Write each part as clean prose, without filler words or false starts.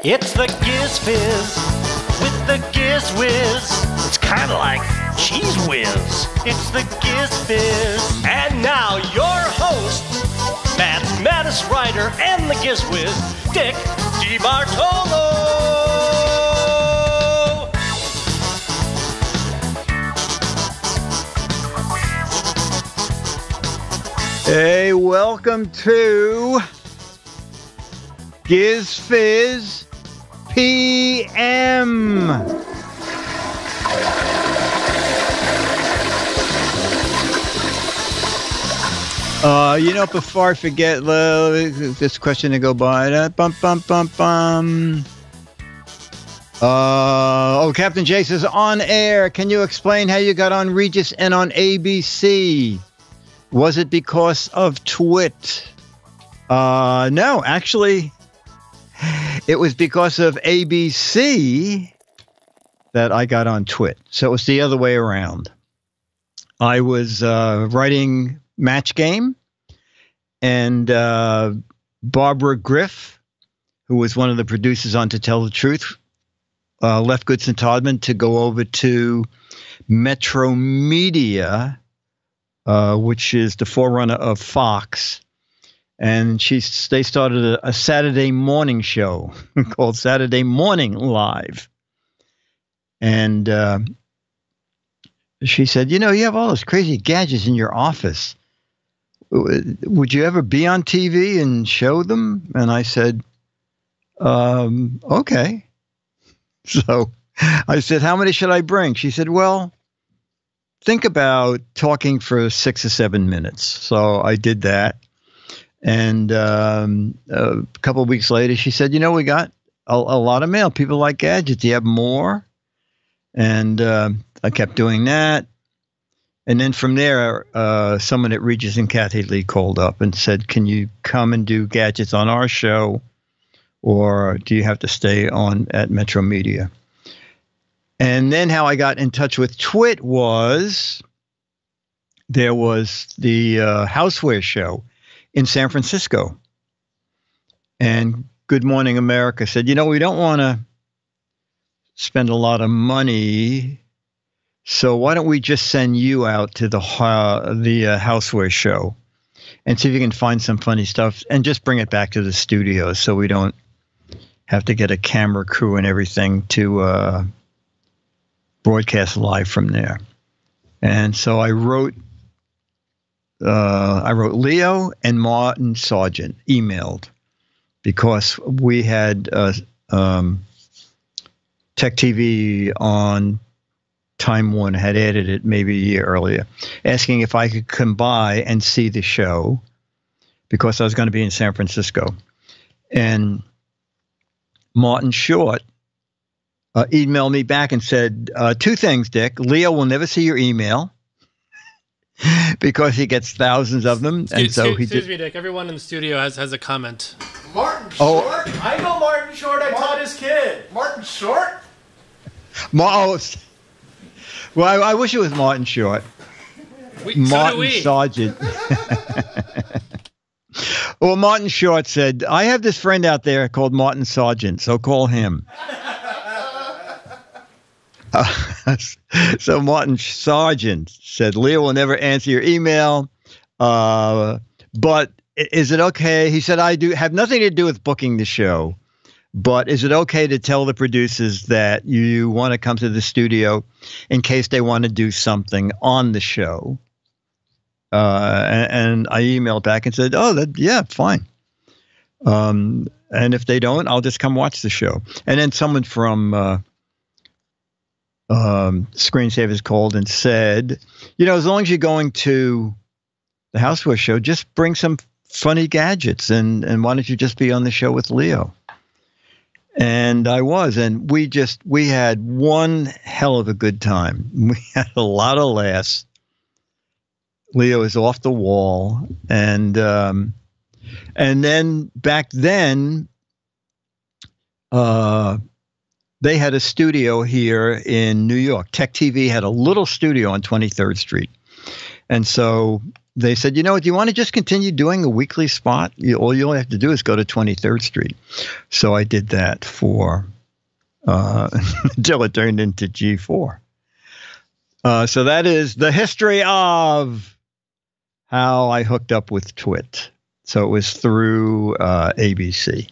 It's the Giz Fiz with the Giz Wiz. It's kind of like Cheese Whiz. It's the Giz Fiz. And now your host, mathematics writer and the Giz Wiz, Dick DeBartolo. Hey, welcome to Giz Fiz PM. Before I forget, this question to go by. Captain J says, on air, can you explain how you got on Regis and on ABC? Was it because of Twit? No, actually, it was because of ABC that I got on Twit. So it was the other way around. I was writing Match Game, and Barbara Griff, who was one of the producers on To Tell the Truth, left Goodson Todman to go over to Metro Media, which is the forerunner of Fox. And they started a Saturday morning show called Saturday Morning Live. And she said, you have all those crazy gadgets in your office. Would you ever be on TV and show them? And I said, okay. So I said, how many should I bring? She said, well, think about talking for 6 or 7 minutes. So I did that. And a couple of weeks later, she said, we got a lot of mail. People like gadgets. Do you have more? And I kept doing that. And then from there, someone at Regis and Kathy Lee called up and said, can you come and do gadgets on our show? Or do you have to stay on at Metro Media? And then how I got in touch with Twit was there was the Houseware show in San Francisco. And Good Morning America said, we don't want to spend a lot of money, so why don't we just send you out to the Houseware show and see if you can find some funny stuff and just bring it back to the studio so we don't have to get a camera crew and everything to broadcast live from there. And so I wrote Leo and Martin Sargent, emailed, because we had Tech TV on Time One had added it maybe a year earlier, asking if I could come by and see the show because I was going to be in San Francisco. And Martin Short emailed me back and said, two things, Dick. Leo will never see your email because he gets thousands of them. Excuse me, Dick. Everyone in the studio has a comment. Martin Short? I know Martin Short. I taught his kid. Martin Short? Well, I wish it was Martin Short. Martin Sargent. Well, Martin Short said, I have this friend out there called Martin Sargent, so call him. So Martin Sargent said, Leo will never answer your email, but is it okay? He said, I do have nothing to do with booking the show, but is it okay to tell the producers that you want to come to the studio in case they want to do something on the show? And I emailed back and said, yeah, fine. And if they don't, I'll just come watch the show. And then someone from Screensavers called and said, as long as you're going to the Houseware show, just bring some funny gadgets and why don't you just be on the show with Leo? And I was, and we had one hell of a good time. We had a lot of laughs. Leo is off the wall. And then back then, they had a studio here in New York. Tech TV had a little studio on 23rd Street. And so they said, you know what, do you want to just continue doing a weekly spot? All you'll have to do is go to 23rd Street. So I did that for until it turned into G4. So that is the history of how I hooked up with Twit. So it was through ABC.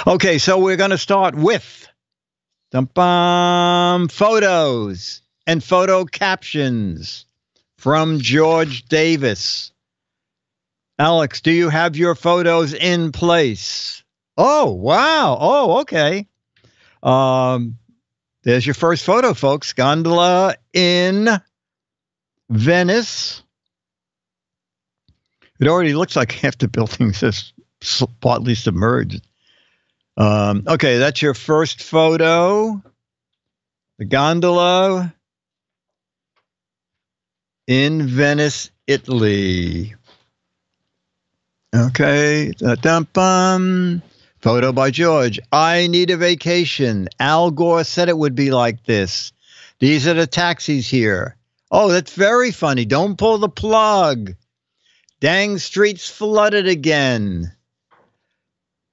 Okay, so we're going to start with photos and photo captions from George Davis. Alex, do you have your photos in place? Oh, wow. Oh, okay. There's your first photo, folks. Gondola in Venice. It already looks like half the building's just partly submerged. Okay, that's your first photo. The gondola in Venice, Italy. Okay. Photo by George. I need a vacation. Al Gore said it would be like this. These are the taxis here. Oh, that's very funny. Don't pull the plug. Dang, streets flooded again.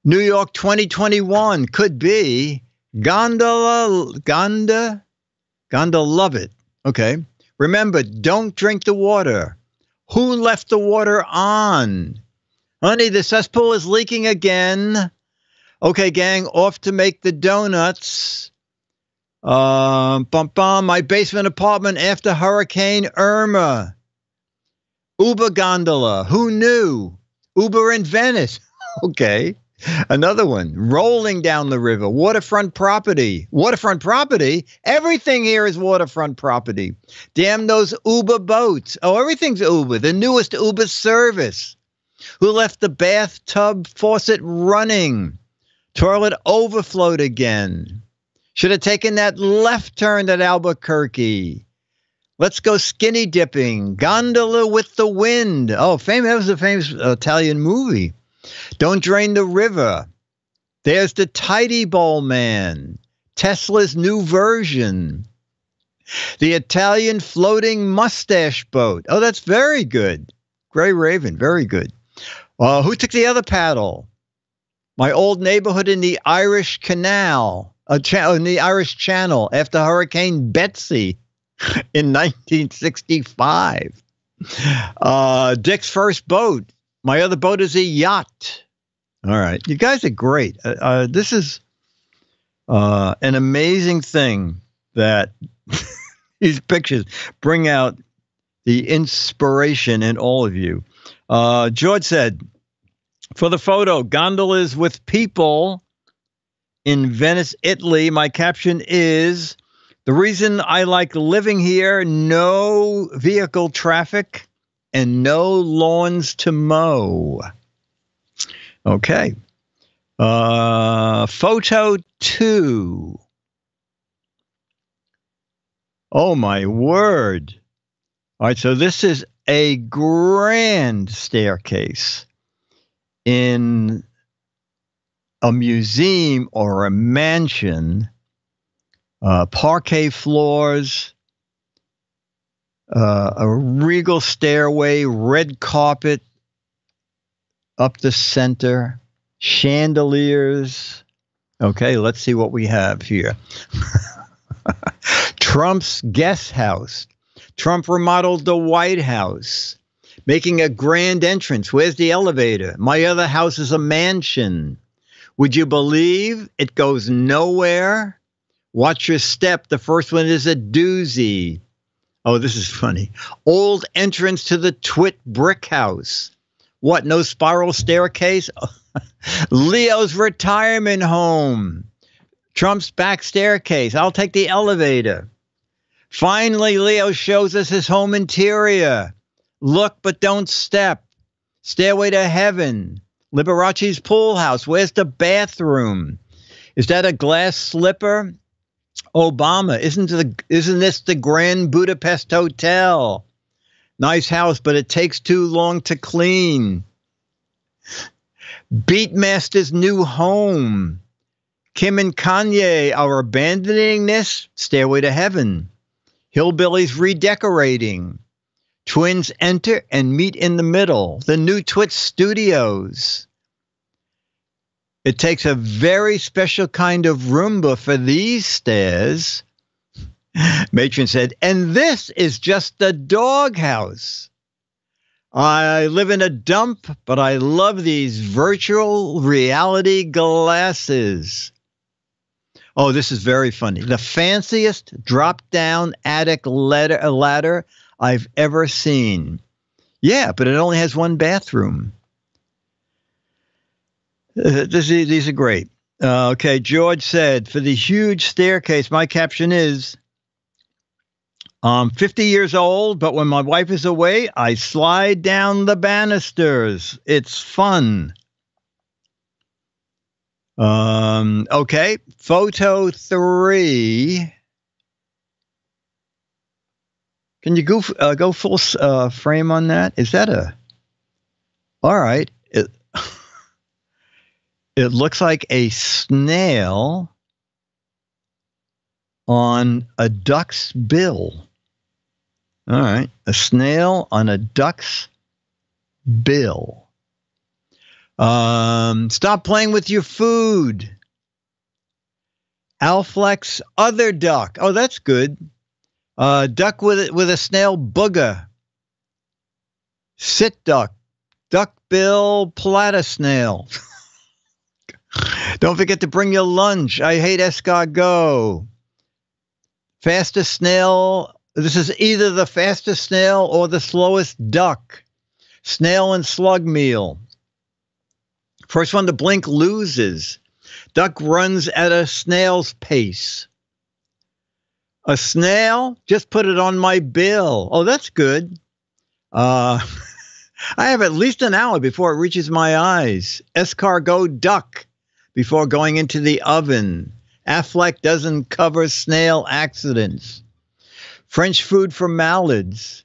New York 2021 could be gondola love it. Okay. Remember, don't drink the water. Who left the water on? Honey, the cesspool is leaking again. Okay, gang, off to make the donuts. My basement apartment after Hurricane Irma. Uber gondola. Who knew? Uber in Venice. Okay. Another one. Rolling down the river. Waterfront property. Waterfront property? Everything here is waterfront property. Damn those Uber boats. Oh, everything's Uber. The newest Uber service. Who left the bathtub faucet running? Toilet overflowed again. Should have taken that left turn at Albuquerque. Let's go skinny dipping. Gondola with the wind. Oh, famous. That was a famous Italian movie. Don't drain the river. There's the Tidy Bowl Man. Tesla's new version. The Italian floating mustache boat. Oh, that's very good. Gray Raven, very good. Who took the other paddle? My old neighborhood in the Irish Canal, in the Irish Channel after Hurricane Betsy in 1965. Dick's first boat. My other boat is a yacht. All right. You guys are great. This is an amazing thing that these pictures bring out the inspiration in all of you. George said, for the photo, gondolas with people in Venice, Italy. My caption is, the reason I like living here, no vehicle traffic and no lawns to mow. Okay. Photo 2. Oh, my word. All right, so this is a grand staircase in a museum or a mansion, parquet floors, a regal stairway, red carpet up the center, chandeliers. Okay, let's see what we have here. Trump's guest house. Trump remodeled the White House, making a grand entrance. Where's the elevator? My other house is a mansion. Would you believe it goes nowhere? Watch your step. The first one is a doozy. Oh, this is funny. Old entrance to the Twit brick house. What, no spiral staircase? Leo's retirement home. Trump's back staircase. I'll take the elevator. Finally, Leo shows us his home interior. Look, but don't step. Stairway to heaven. Liberace's pool house. Where's the bathroom? Is that a glass slipper? Obama. Isn't this the Grand Budapest Hotel? Nice house, but it takes too long to clean. Beatmaster's new home. Kim and Kanye are abandoning this. Stairway to heaven. Hillbillies redecorating. Twins enter and meet in the middle. The new Twit Studios. It takes a very special kind of Roomba for these stairs. Matron said, and this is just the doghouse. I live in a dump, but I love these virtual reality glasses. Oh, this is very funny. The fanciest drop-down attic ladder I've ever seen. Yeah, but it only has one bathroom. These are great. Okay, George said, for the huge staircase, my caption is, I'm 50 years old, but when my wife is away, I slide down the banisters. It's fun. Okay, photo 3. Can you go full frame on that? Is that a... All right. It looks like a snail on a duck's bill. All right. A snail on a duck's bill. Stop playing with your food. Alflex other duck. Oh, that's good. Duck with a snail booger. Sit duck. Duck bill platter snail. Don't forget to bring your lunch. I hate escargot. Fastest snail. This is either the fastest snail or the slowest duck. Snail and slug meal. First one to blink loses. Duck runs at a snail's pace. A snail? Just put it on my bill. Oh, that's good. I have at least an hour before it reaches my eyes. Escargot duck before going into the oven. Affleck doesn't cover snail accidents. French food for mallards.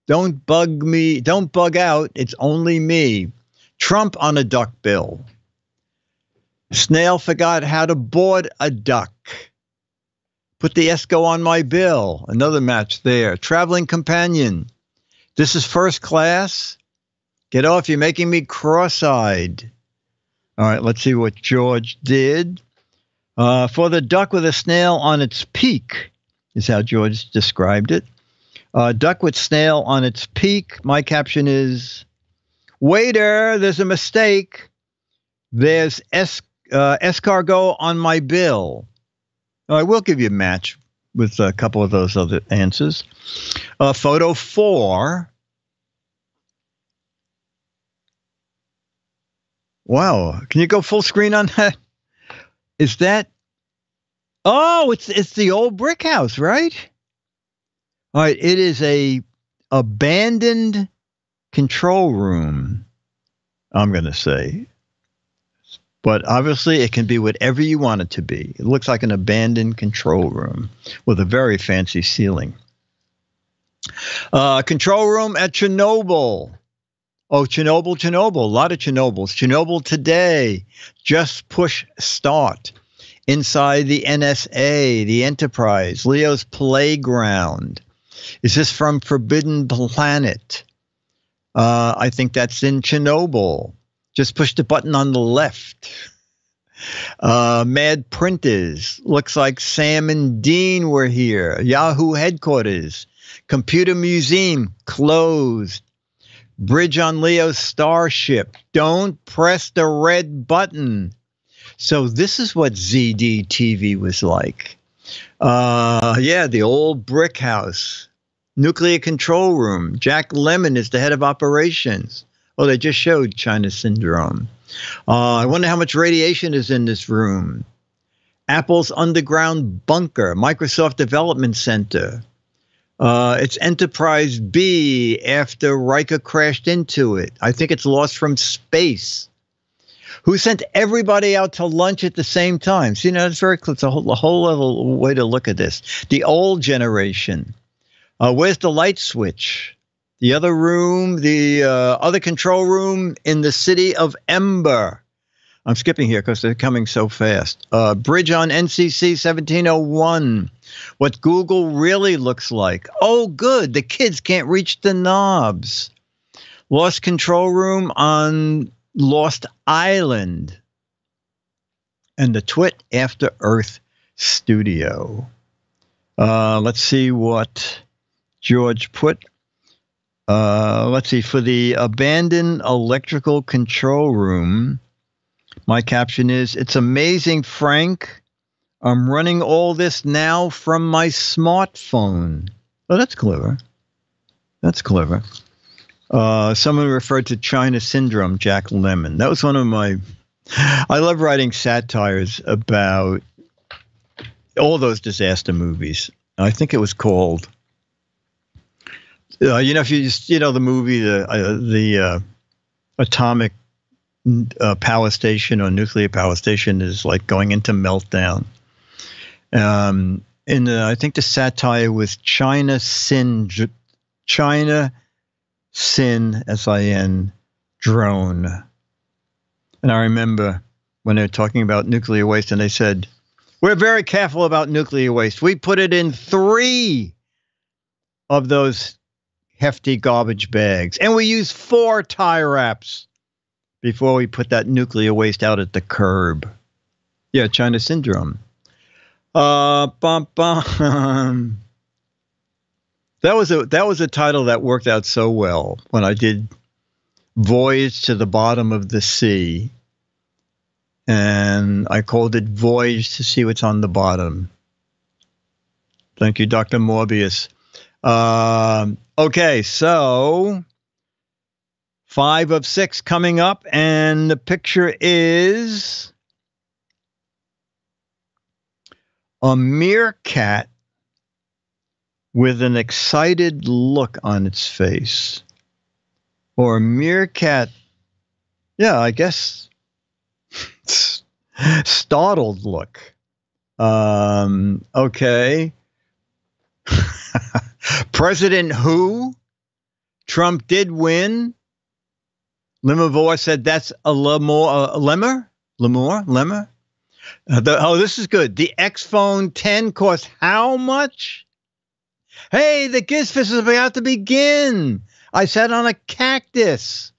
Don't bug me. Don't bug out. It's only me. Trump on a duck bill. Snail forgot how to board a duck. Put the Esco on my bill. Another match there. Traveling companion. This is first class. Get off. You're making me cross-eyed. All right, let's see what George did. For the duck with a snail on its peak, is how George described it. Duck with snail on its peak. My caption is, waiter, there's a mistake. There's escargot on my bill. I will give you a match with a couple of those other answers. Photo 4. Wow. Can you go full screen on that? Is that? Oh, it's the old brick house, right? All right. It is a abandoned control room, I'm going to say. But obviously, it can be whatever you want it to be. It looks like an abandoned control room with a very fancy ceiling. Control room at Chernobyl. Oh, Chernobyl. A lot of Chernobyls. Chernobyl today. Just push start. Inside the NSA, the Enterprise, Leo's Playground. Is this from Forbidden Planet? I think that's in Chernobyl. Just push the button on the left. Mad Printers. Looks like Sam and Dean were here. Yahoo headquarters. Computer Museum closed. Bridge on Leo's Starship. Don't press the red button. So this is what ZD TV was like. Yeah, the old brick house. Nuclear control room. Jack Lemmon is the head of operations. Oh, they just showed China Syndrome. I wonder how much radiation is in this room. Apple's underground bunker. Microsoft Development Center. It's Enterprise B after Riker crashed into it. I think it's lost from space. Who sent everybody out to lunch at the same time? See, now it's a whole other way to look at this. The old generation. Where's the light switch? The other room, the other control room in the city of Ember. I'm skipping here because they're coming so fast. Bridge on NCC 1701. What Google really looks like. Oh, good. The kids can't reach the knobs. Lost control room on Lost Island. And the Twit After Earth studio. Let's see what George put. Let's see. For the abandoned electrical control room, my caption is, "It's amazing, Frank. I'm running all this now from my smartphone." Oh, that's clever. That's clever. Someone referred to China Syndrome, Jack Lemmon. That was one of my... I love writing satires about all those disaster movies. I think it was called... if you just, the movie, the atomic power station or nuclear power station is like going into meltdown. I think the satire was China Sin, S-I-N, drone. And I remember when they were talking about nuclear waste and they said, "We're very careful about nuclear waste. We put it in 3 of those hefty garbage bags. And we use 4 tie wraps before we put that nuclear waste out at the curb." Yeah, China Syndrome. Bum, bum. That was a title that worked out so well when I did Voyage to the Bottom of the Sea. And I called it Voyage to See What's on the Bottom. Thank you, Dr. Morbius. Okay, so 5 of 6 coming up, and the picture is a meerkat with an excited look on its face. Or a meerkat, yeah, I guess, startled look. Okay. President who? Trump did win. Limavor said that's a lemur? This is good. The X-Phone 10 cost how much? Hey, the Giz Fiz is about to begin. I sat on a cactus.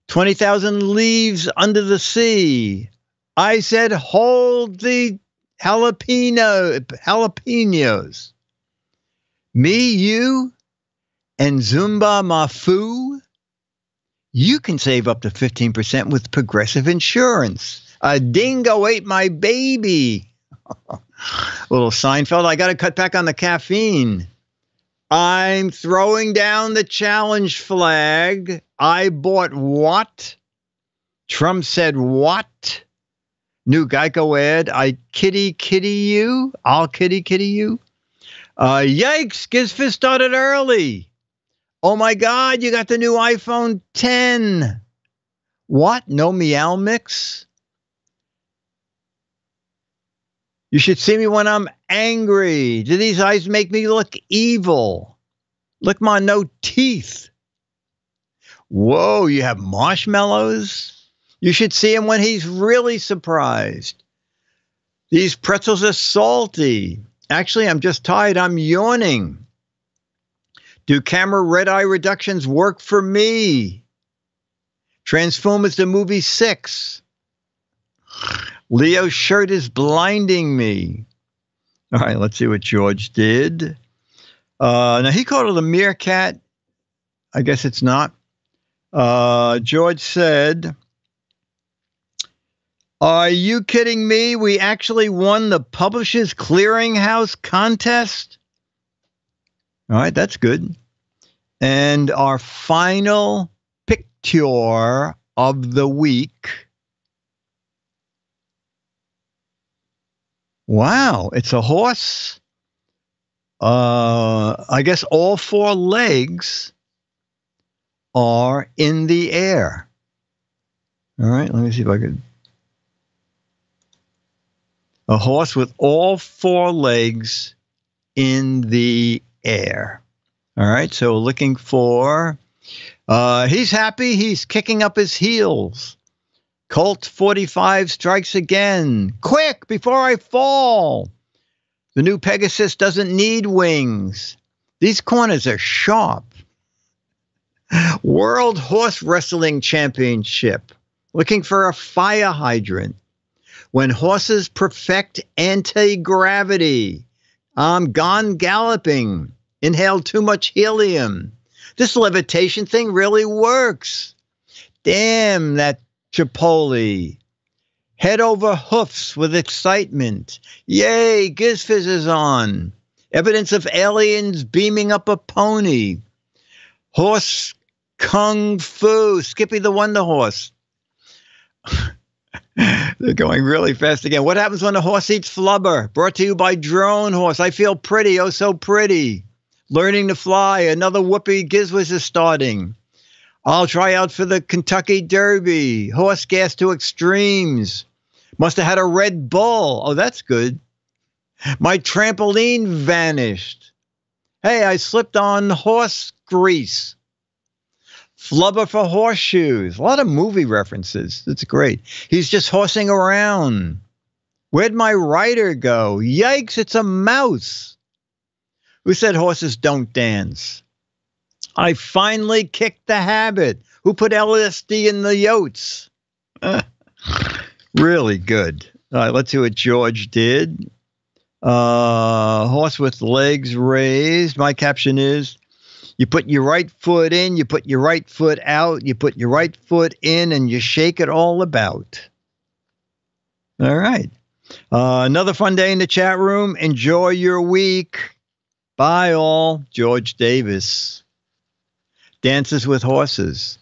20,000 leaves under the sea. I said, hold the jalapenos. Me, you, and Zumba Mafu. You can save up to 15% with Progressive Insurance. A dingo ate my baby. Little Seinfeld, I got to cut back on the caffeine. I'm throwing down the challenge flag. I bought what? Trump said what? New Geico ad. I kitty you. I'll kitty you. Yikes, GizFiz started early. Oh my God, you got the new iPhone 10. What? No meow mix? You should see me when I'm angry. Do these eyes make me look evil? Look my no teeth. Whoa, you have marshmallows? You should see him when he's really surprised. These pretzels are salty. Actually, I'm just tired. I'm yawning. Do camera red eye reductions work for me? Transformers the movie 6. Leo's shirt is blinding me. All right, let's see what George did. Now, he called it a meerkat. I guess it's not. George said, are you kidding me? We actually won the Publishers Clearinghouse contest. All right, that's good. And our final picture of the week. Wow, it's a horse. I guess all 4 legs are in the air. All right, let me see if I could. A horse with all 4 legs in the air. All right, so looking for, he's happy, he's kicking up his heels Colt 45 strikes again. Quick, before I fall. The new Pegasus doesn't need wings. These corners are sharp. World Horse Wrestling Championship. Looking for a fire hydrant. When horses perfect anti-gravity. I'm gone galloping. Inhaled too much helium. This levitation thing really works. Damn that Chipotle. Head over hoofs with excitement. Yay, Giz Fiz is on. Evidence of aliens beaming up a pony. Horse Kung Fu. Skippy the Wonder Horse. They're going really fast again. What happens when a horse eats flubber? Brought to you by Drone Horse. I feel pretty, oh so pretty. Learning to fly. Another whoopee Giz Fiz is starting. I'll try out for the Kentucky Derby. Horse gas to extremes. Must have had a Red Bull. Oh, that's good. My trampoline vanished. Hey, I slipped on horse grease. Flubber for horseshoes. A lot of movie references. It's great. He's just horsing around. Where'd my rider go? Yikes, it's a mouse. Who said horses don't dance? I finally kicked the habit. Who put LSD in the yotes? Really good. All right, let's see what George did. Horse with legs raised. My caption is, you put your right foot in, you put your right foot out, you put your right foot in, and you shake it all about. All right. Another fun day in the chat room. Enjoy your week. Bye, all. George Davis. Dances with horses.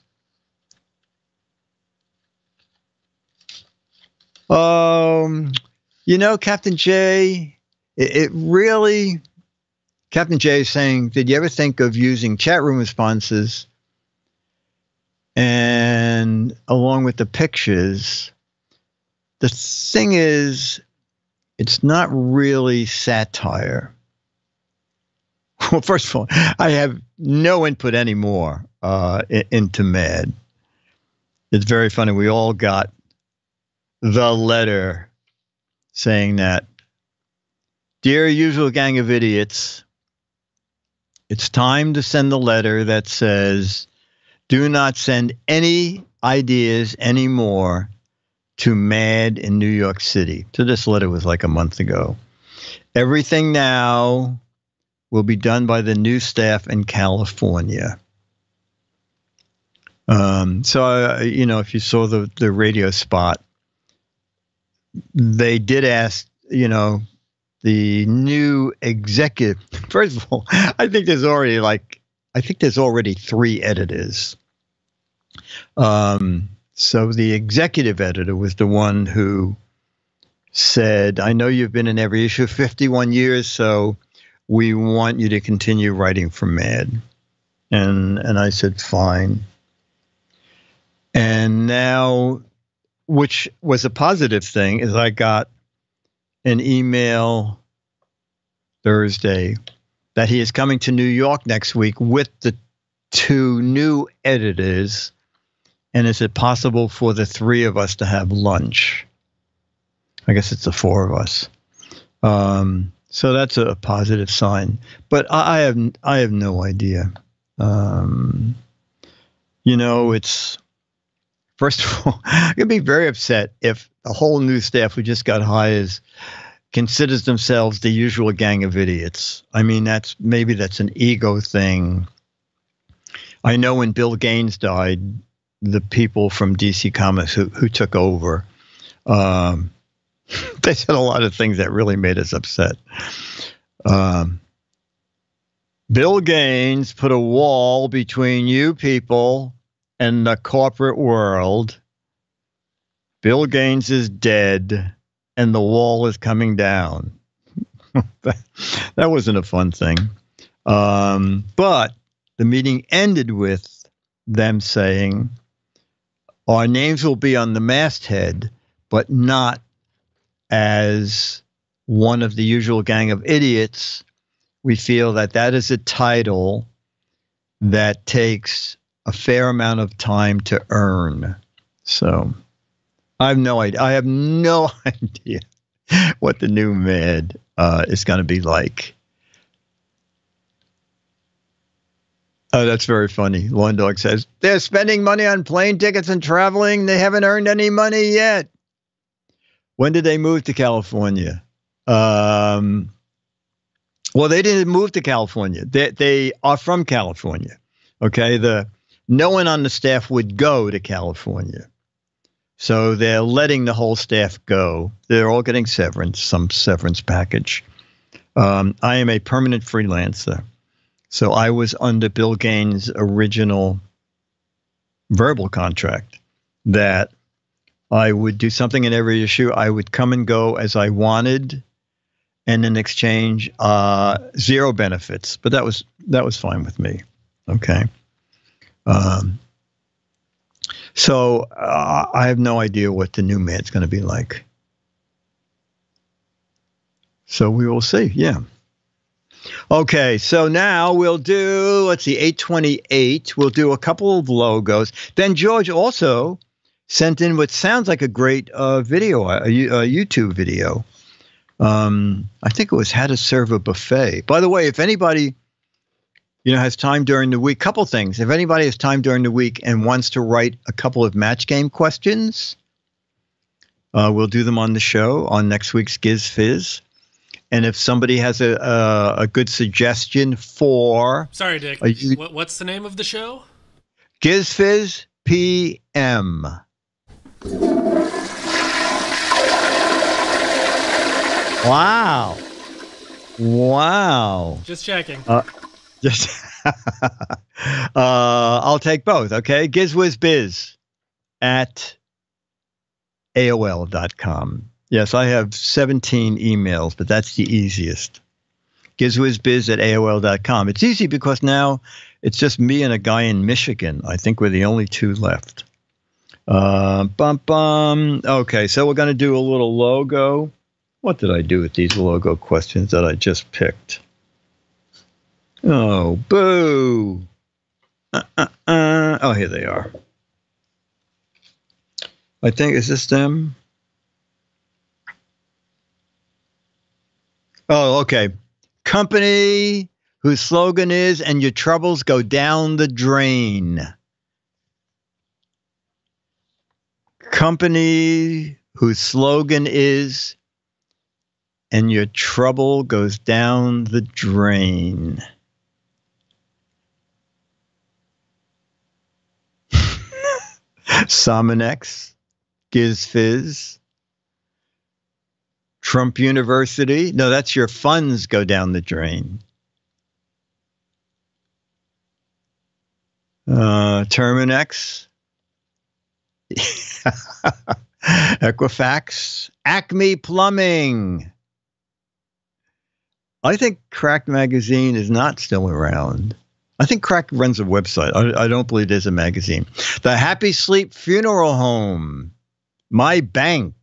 You know, Captain J, it really, Captain J is saying, did you ever think of using chat room responses and along with the pictures? The thing is, it's not really satire. Well, first of all, I have no input anymore into Mad. It's very funny. We all got the letter saying that, dear usual gang of idiots, it's time to send the letter that says, do not send any ideas anymore to Mad in New York City. So this letter was like a month ago. Everything now will be done by the new staff in California. So, you know, if you saw the radio spot, they did ask, you know, the new executive. First of all, I think there's already 3 editors. So the executive editor was the one who said, I know you've been in every issue 51 years, so we want you to continue writing for Mad. And I said, fine. And now, which was a positive thing, is I got an email Thursday that he is coming to New York next week with the 2 new editors. And is it possible for the 3 of us to have lunch? I guess it's the 4 of us. So that's a positive sign. But I have no idea. You know, it's, first of all, I'm going to be very upset if the whole new staff who just got hired considers themselves the usual gang of idiots. I mean, maybe that's an ego thing. I know when Bill Gaines died, the people from DC Comics who took over, they said a lot of things that really made us upset. Bill Gaines put a wall between you people and the corporate world. Bill Gaines is dead, and the wall is coming down. That wasn't a fun thing. But the meeting ended with them saying, our names will be on the masthead, but not as one of the usual gang of idiots. We feel that that is a title that takes a fair amount of time to earn. So I have no idea. I have no idea what the new Mad is going to be like. Oh, that's very funny. Lawn Dog says, they're spending money on plane tickets and traveling. They haven't earned any money yet. When did they move to California? Well, they didn't move to California. They are from California. Okay. No one on the staff would go to California. So they're letting the whole staff go. They're all getting severance, some severance package. I am a permanent freelancer. So I was under Bill Gaines' original verbal contract that I would do something in every issue. I would come and go as I wanted, and in exchange, 0 benefits. But that was fine with me. Okay. So I have no idea what the new Mad's going to be like. So we will see. Yeah. Okay, so now we'll do, let's see, 828. We'll do a couple of logos. Then George also sent in what sounds like a great video, a YouTube video. I think it was how to serve a buffet. By the way, if anybody, has time during the week, couple things. If anybody has time during the week and wants to write a couple of match game questions, we'll do them on the show on next week's Giz Fiz. And if somebody has a good suggestion for... Sorry, Dick. What's the name of the show? GizFiz PM. Wow. Just checking. I'll take both, okay? GizWizBiz at AOL.com. Yes, I have 17 emails, but that's the easiest. GizWizBiz at AOL.com. It's easy because now it's just me and a guy in Michigan. I think we're the only 2 left. Okay, so we're going to do a little logo. What did I do with these logo questions that I just picked? Oh, boo. Oh, here they are. I think, is this them? Oh, okay. Company whose slogan is, and your troubles go down the drain. Company whose slogan is, and your trouble goes down the drain. Sominex, Giz Fiz, Trump University. No, that's your funds go down the drain. Terminex, Equifax, Acme Plumbing. I think Cracked Magazine is not still around. I think Cracked runs a website. I don't believe there's a magazine. The Happy Sleep Funeral Home. My Bank.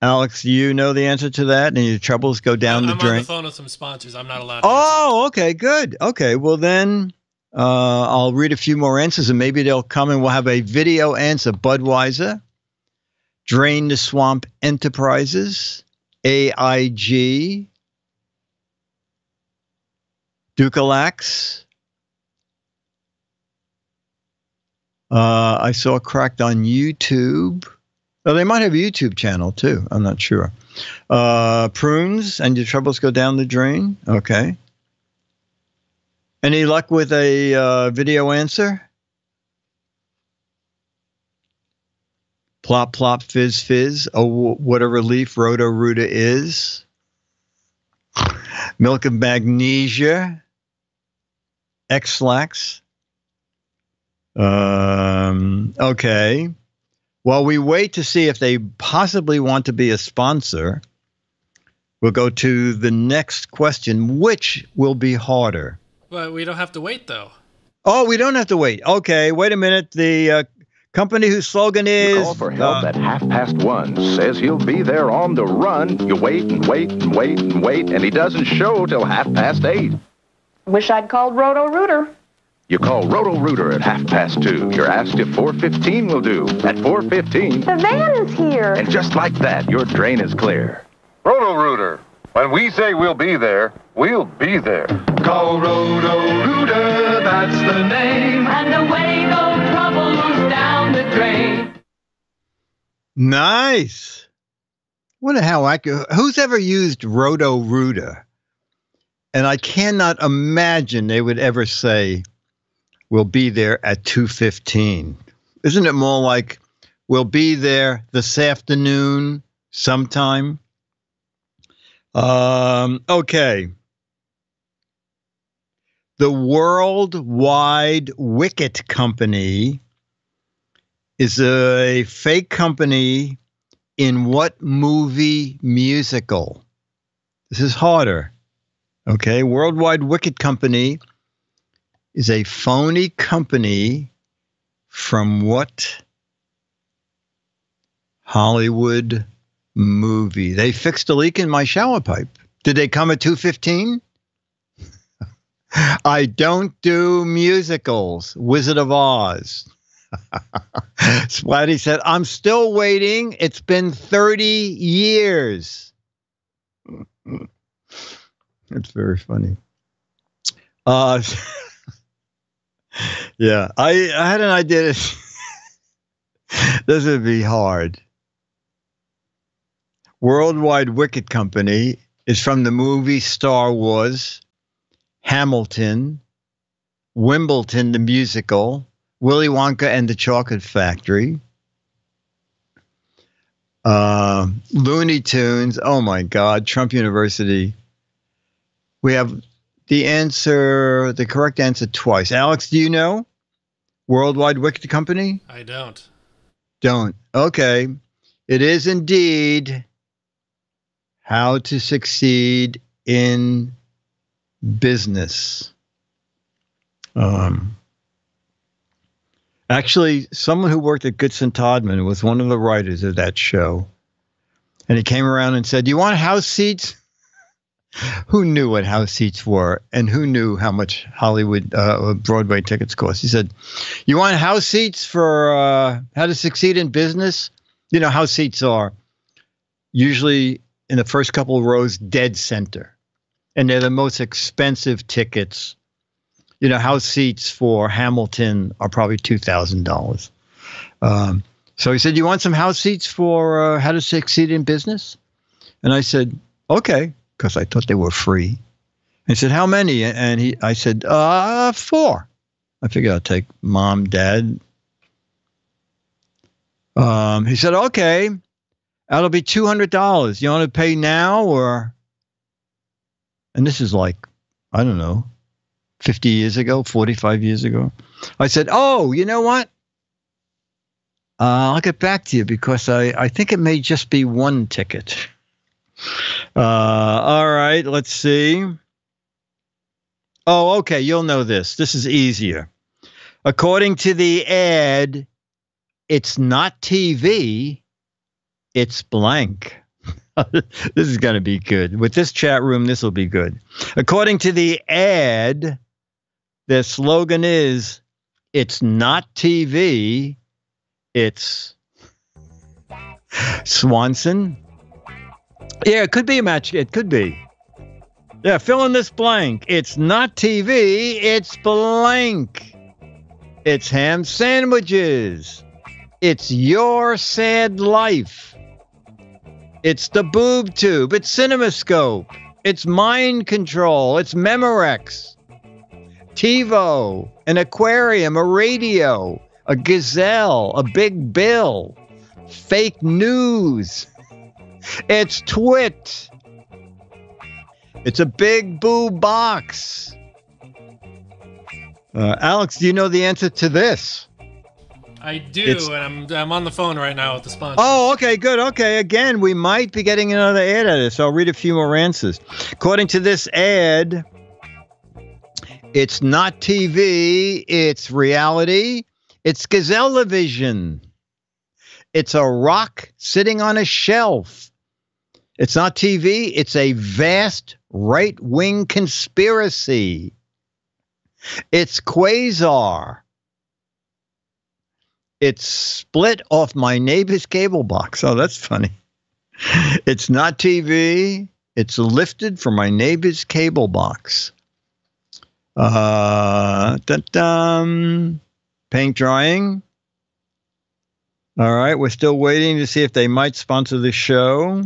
Alex, do you know the answer to that? And your troubles go down the drain? I'm on the phone with some sponsors. I'm not allowed to answer. Okay, good. Okay, well then I'll read a few more answers and maybe they'll come and we'll have a video answer. Budweiser, Drain the Swamp Enterprises, AIG, Dukalax. I saw Cracked on YouTube. Oh, they might have a YouTube channel too. I'm not sure. Prunes, and your troubles go down the drain. Okay. Any luck with a video answer? Plop, plop, fizz, fizz. Oh, what a relief Roto-Rooter is. Milk of Magnesia. X-Lax. Okay. While we wait to see if they possibly want to be a sponsor, we'll go to the next question, which will be harder. Well, we don't have to wait, though. Oh, we don't have to wait. Okay, wait a minute. The company whose slogan is... You call for help at 1:30, says he'll be there on the run. You wait and wait and wait and wait, and he doesn't show till 8:30. Wish I'd called Roto-Rooter. You call Roto-Rooter at 2:30. You're asked if 4:15 will do. At 4:15, The van is here. and just like that, your drain is clear. Roto-Rooter. When we say we'll be there, we'll be there. Call Roto-Rooter, that's the name. And away go troubles down the drain. Nice. Wonder how accurate. Who's ever used Roto-Rooter? And I cannot imagine they would ever say, we'll be there at 2:15. Isn't it more like, we'll be there this afternoon sometime? Okay. The Worldwide Wicket Company is a fake company in what movie musical? This is harder. Okay, Worldwide Wicket Company is a phony company from what Hollywood movie? They fixed a leak in my shower pipe. Did they come at 2:15? I don't do musicals. Wizard of Oz. Splatty said, I'm still waiting. It's been 30 years. It's very funny. Yeah, I had an idea. This would be hard. Worldwide Wicket Company is from the movie Star Wars, Hamilton, Wimbledon, the musical, Willy Wonka and the Chocolate Factory, Looney Tunes. Oh my God, Trump University. We have the correct answer twice. Alex, do you know Worldwide Wicket Company? I don't. Don't. Okay. It is indeed How to Succeed in Business. Actually, someone who worked at Goodson Todman was one of the writers of that show. And he came around and said, "Do you want house seats?" Who knew what house seats were, and who knew how much Hollywood Broadway tickets cost? He said, "You want house seats for How to Succeed in Business?" You know, house seats are usually in the first couple of rows, dead center. And they're the most expensive tickets. You know, house seats for Hamilton are probably $2,000. So he said, "You want some house seats for How to Succeed in Business?" And I said, "Okay," because I thought they were free. He said, "How many?" And I said, 4. I figured I'd take mom, dad. He said, "Okay, that'll be $200. You want to pay now or?" And this is like, I don't know, 50 years ago, 45 years ago. I said, "Oh, you know what? I'll get back to you because I think it may just be one ticket." All right, let's see. Oh, okay, you'll know this. This is easier. According to the ad, it's not TV, it's blank. This is going to be good. With this chat room, this will be good. According to the ad, their slogan is, "It's not TV, it's Swanson." Yeah, it could be a match. It could be. Yeah, fill in this blank. It's not TV, it's blank. It's ham sandwiches. It's Your Sad Life. It's the Boob Tube. It's CinemaScope. It's Mind Control. It's Memorex. TiVo. An aquarium. A radio. A gazelle. A big bill. Fake news. It's Twit. It's a big boo box. Alex, do you know the answer to this? I do, and I'm on the phone right now with the sponsor. Oh, okay, good. Okay, again, we might be getting another ad at it, so I'll read a few more answers. According to this ad, it's not TV, it's reality, it's Gazelle-Vision. It's a rock sitting on a shelf. It's not TV, it's a vast right-wing conspiracy. It's Quasar. It's split off my neighbor's cable box. Oh, that's funny. It's not TV. It's lifted from my neighbor's cable box. Paint drying. All right, we're still waiting to see if they might sponsor the show.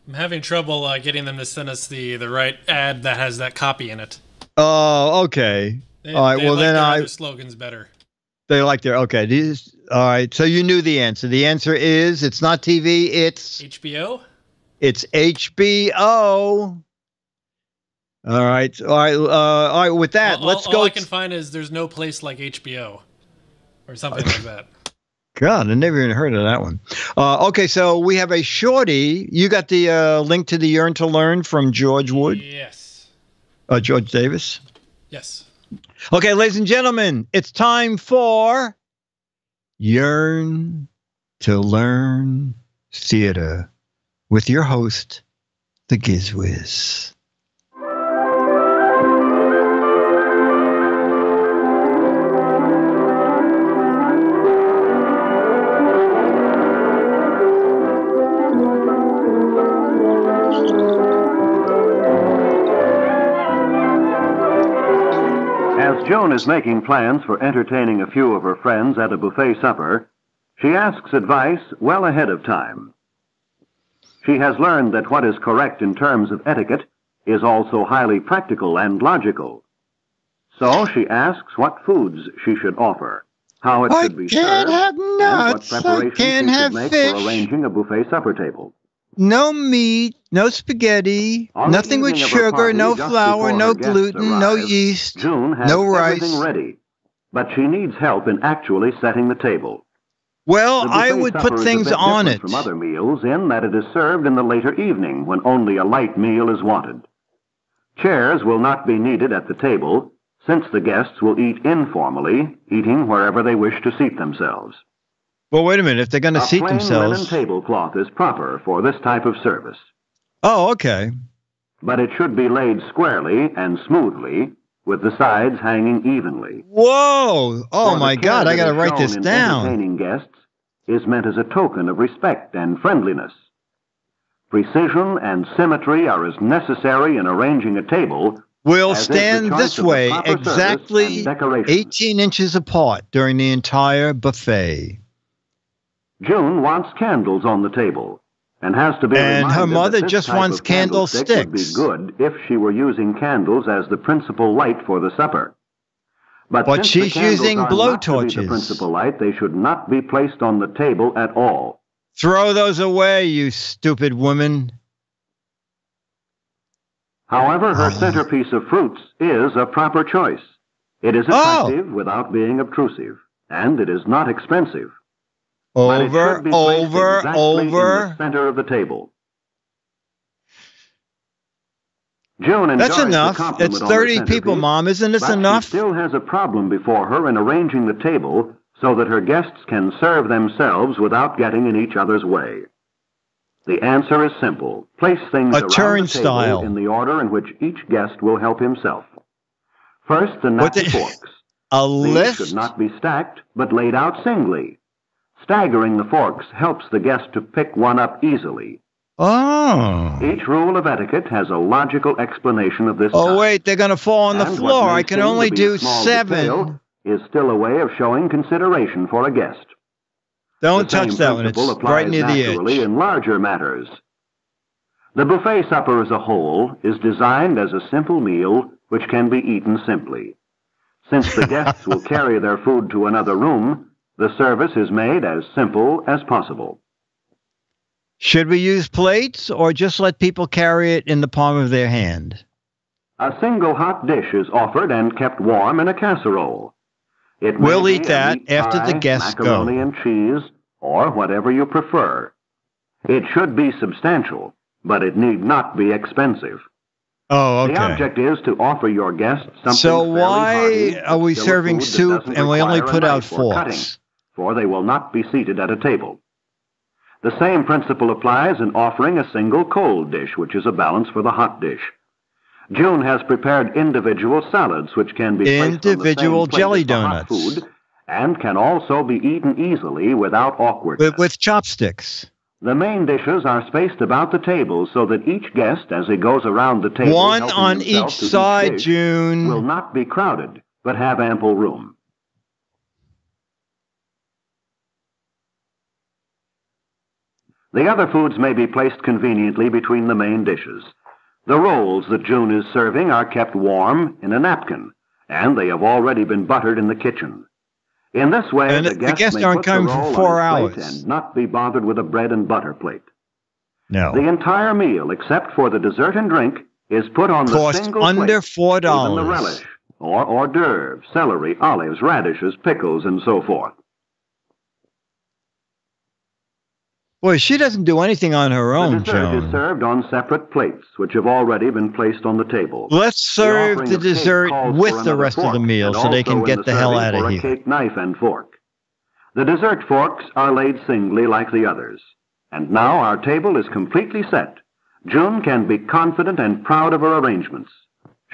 I'm having trouble getting them to send us the right ad that has that copy in it. Oh, okay. All right, well, then other slogans better. They like their, okay. All right, so you knew the answer. The answer is, it's not TV, it's... HBO? It's HBO. All right, with that, let's go. All I can find is there's no place like HBO. Or something like that. God, I never even heard of that one. Okay, so we have a shorty. You got the link to the Yearn to Learn from George Wood? Yes. George Davis? Yes. Okay, ladies and gentlemen, it's time for Yearn to Learn Theater with your host, the Giz Wiz. Joan is making plans for entertaining a few of her friends at a buffet supper. She asks advice well ahead of time. She has learned that what is correct in terms of etiquette is also highly practical and logical. So she asks what foods she should offer, how it should be served, have nuts. and what preparations she have should make fish. for arranging a buffet supper table. No meat, no spaghetti, nothing with sugar, no flour, no gluten, no yeast, June has no rice. Everything ready, but she needs help in actually setting the table. Well, I would put things on it. From other meals in that it is served in the later evening when only a light meal is wanted. Chairs will not be needed at the table since the guests will eat informally, eating wherever they wish to seat themselves. Well, wait a minute. If they're going to seat A plain themselves... linen tablecloth is proper for this type of service. Oh, okay. But it should be laid squarely and smoothly, with the sides hanging evenly. Whoa! Oh, For my the God, care I got to that is write this shown in down. Entertaining guests is meant as a token of respect and friendliness. Precision and symmetry are as necessary in arranging a table. We'll as is the stand choice this of the way, proper service exactly and decorations. 18 inches apart during the entire buffet. June wants candles on the table and has to be And her reminded mother that this just type wants of candlestick would be candlesticks. good if she were using candles as the principal light for the supper. But since she's the candles using are not to be blowtorches. the principal light, they should not be placed on the table at all. Throw those away, you stupid woman. However, her centerpiece of fruits is a proper choice. It is attractive without being obtrusive, and it is not expensive. But it should be placed exactly in the center of the table. June enjoys That's enough. the compliment It's on her 30 centerpiece, people, Mom. Isn't this but enough? She still has a problem before her in arranging the table so that her guests can serve themselves without getting in each other's way. The answer is simple. Place things around the turnstile. table in the order in which each guest will help himself. First, the knife and forks. A These list? should not be stacked, but laid out singly. Staggering the forks helps the guest to pick one up easily. Oh. Each rule of etiquette has a logical explanation of this Oh, kind. wait, they're going to fall on the And what floor. may I can seem to only be do a small 7. detail is still a way of showing consideration for a guest. Don't The same touch that one. It's principle applies right near the naturally edge. in larger matters. The buffet supper as a whole is designed as a simple meal which can be eaten simply. Since the guests will carry their food to another room, the service is made as simple as possible. Should we use plates or just let people carry it in the palm of their hand? A single hot dish is offered and kept warm in a casserole. It may We'll be eat a that meat after the pie, guests macaroni go. and cheese, or whatever you prefer. It should be substantial, but it need not be expensive. Oh, The okay. object is to offer your guests something So fairly why hearty, are we still a serving food that soup doesn't and we only require a put out knife or cutting, forks? for they will not be seated at a table. The same principle applies in offering a single cold dish, which is a balance for the hot dish. June has prepared individual salads which can be placed individual on the same jelly plate as the hot donuts. food and can also be eaten easily without awkwardness. With chopsticks. The main dishes are spaced about the table so that each guest, as he goes around the table, One helping on himself each to side, dish, June. will not be crowded, but have ample room. The other foods may be placed conveniently between the main dishes. The rolls that June is serving are kept warm in a napkin, and they have already been buttered in the kitchen. In this way, And the guests may aren't put the coming for roll 4 on his hours. plate and not be bothered with a bread and butter plate. No. The entire meal, except for the dessert and drink, is put on the Cost single under plate. $4. Even the relish, or hors d'oeuvres, celery, olives, radishes, pickles, and so forth. Boy, she doesn't do anything on her The own, dessert is Joan. served on separate plates, which have already been placed on the table. Let's serve offering the of cake dessert calls with for the another rest of the fork, meal and so they also can in get the hell serving out of for here. a cake knife and fork. The dessert forks are laid singly like the others. And now our table is completely set. June can be confident and proud of her arrangements.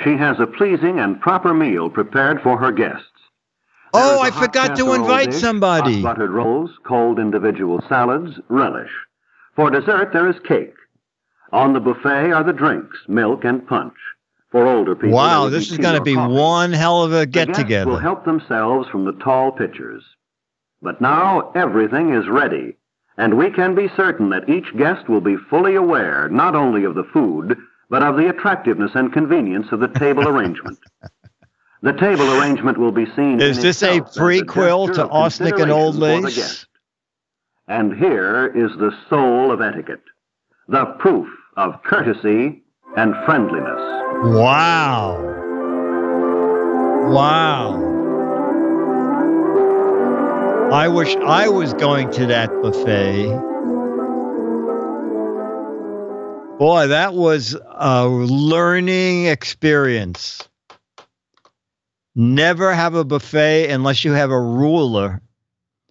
She has a pleasing and proper meal prepared for her guests. There Oh, is a I hot forgot to casserole invite dish, somebody. Hot buttered rolls, cold individual salads, relish. For dessert, there is cake. On the buffet are the drinks, milk and punch. For older people, there Wow, will this be is tea going to or be coffee. one hell of a The guests will get-together. help themselves from the tall pitchers. But now everything is ready, and we can be certain that each guest will be fully aware not only of the food, but of the attractiveness and convenience of the table arrangement. The table arrangement will be seen Is in this a itself as prequel gesture to of Arsenic and Old consideration for the Lace? guest. And here is the soul of etiquette, the proof of courtesy and friendliness. Wow. Wow. I wish I was going to that buffet. Boy, that was a learning experience. Never have a buffet unless you have a ruler.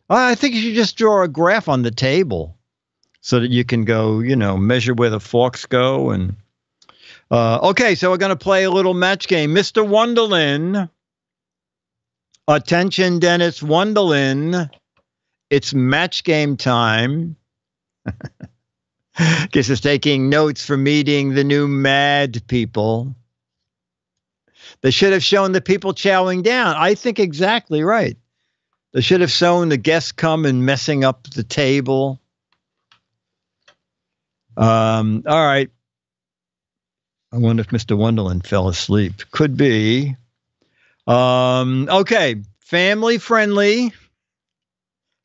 I think you should just draw a graph on the table so that you can go, measure where the forks go. And okay, so we're going to play a little match game. Mr. Wonderlin. Attention, Dennis Wonderlin. It's match game time. Giz is taking notes for meeting the new mad people. They should have shown the people chowing down. I think exactly right. They should have shown the guests come and messing up the table. All right. I wonder if Mr. Wonderland fell asleep. Could be. Okay. Family friendly.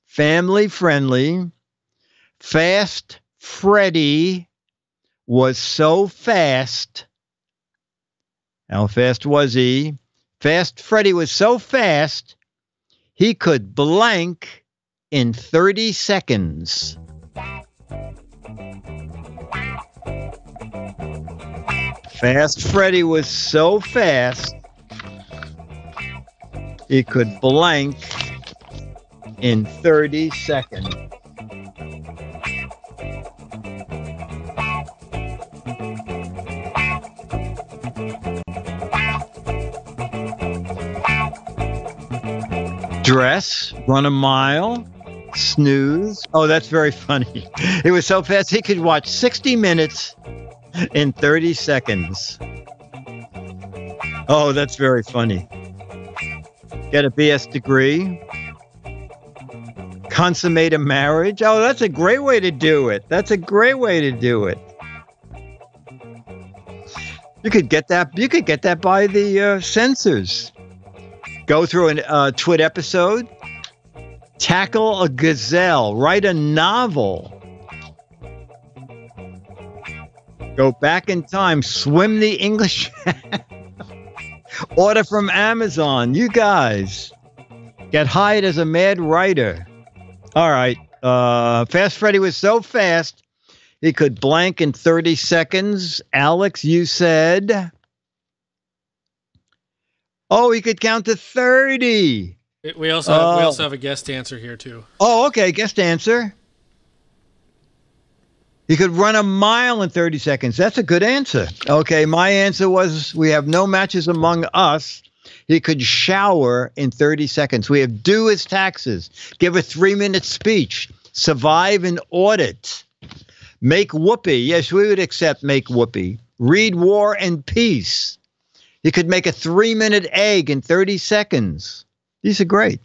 Family friendly. Fast Freddy was so fast. How fast was he? Fast Freddy was so fast, he could blank in 30 seconds. Fast Freddy was so fast, he could blank in 30 seconds. Dress, run a mile, snooze. Oh, that's very funny. It was so fast he could watch 60 minutes in 30 seconds. Oh, that's very funny. Get a BS degree. Consummate a marriage. Oh, that's a great way to do it. That's a great way to do it. You could get that. You could get that by the censors. Go through a twit episode. Tackle a gazelle. Write a novel. Go back in time. Swim the English. Order from Amazon. You guys. Get hired as a mad writer. All right. Fast Freddy was so fast, he could blank in 30 seconds. Alex, you said... Oh, he could count to 30. We also have a guest answer here too. Oh, okay. Guest answer. He could run a mile in 30 seconds. That's a good answer. Okay, my answer was we have no matches among us. He could shower in 30 seconds. We have do his taxes, give a 3-minute speech, survive an audit, make whoopee. Yes, we would accept make whoopee. Read War and Peace. He could make a 3-minute egg in 30 seconds. These are great.